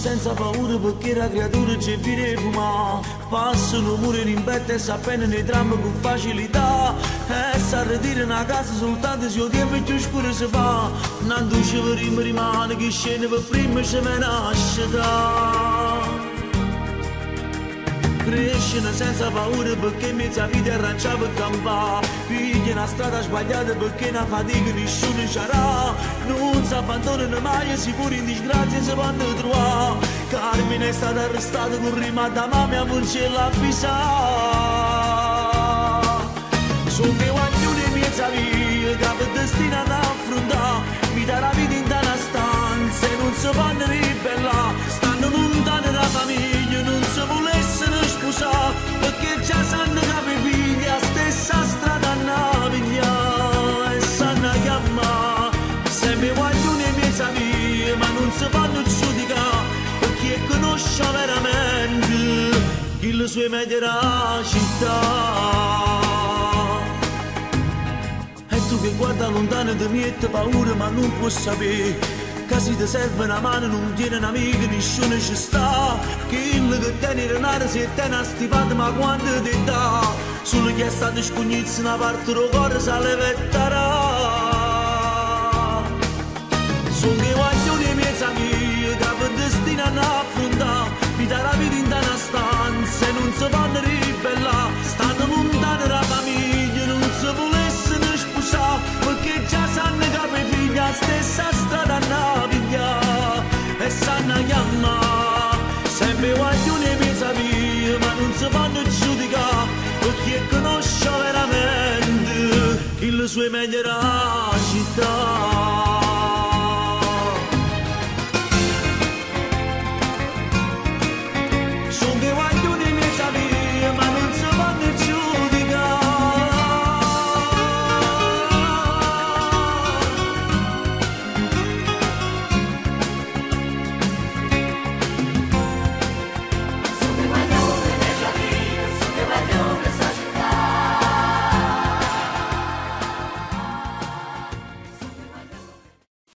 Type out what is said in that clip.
senza paura perché la creatura ci viene fuma. Passano pure in petto e s'appena nei tram con facilità. E s'arretira una casa soltanto se il tempo più scuro si fa. Non duce per rimane che scende per prima ci me nasce da. Crescere senza paura perché mezza vita arrancia per campare. Piglia una strada sbagliata perché una fatica nessuno c'era. Non si abbandonano mai e si pure in disgrazia si vanno a trovare. Carmine è stata arrestata con rima da mamma non ce l'ha avvisata. Sono che guaglione e mezza via che per destino ad affrontare. Mi dà la vita in una stanza e non si fanno ribellare. Stanno lontane da famiglia, non si volessero sposare perché già sanno che per figli la stessa strada naviglia e sanno chiamare. Sempre guaglione e mezza via ma non si fanno giudicare perché conosce veramente chi le sue medie la città. Tu che guarda lontano ti mette paura ma non puoi sapere che se ti serve una mano non tiene un'amica nessuno ci sta. Che il che tiene denaro se tiene stipato ma quando ti dà solo chi è stato scognizzo una parte del cuore sale vettarà. Sono che guaglioni e mezza mia che per destino hanno affrontato. Mi dà la vita in una stanza e non si fanno ribellare. Stanno lontano da famiglia non si volessero sposare perché già sanno che per figlia la stessa strada naviglia e sanno chiamare. Sempre guaglioni e mezza via ma non si fanno giudicare perché conosce veramente il suo meglio la città.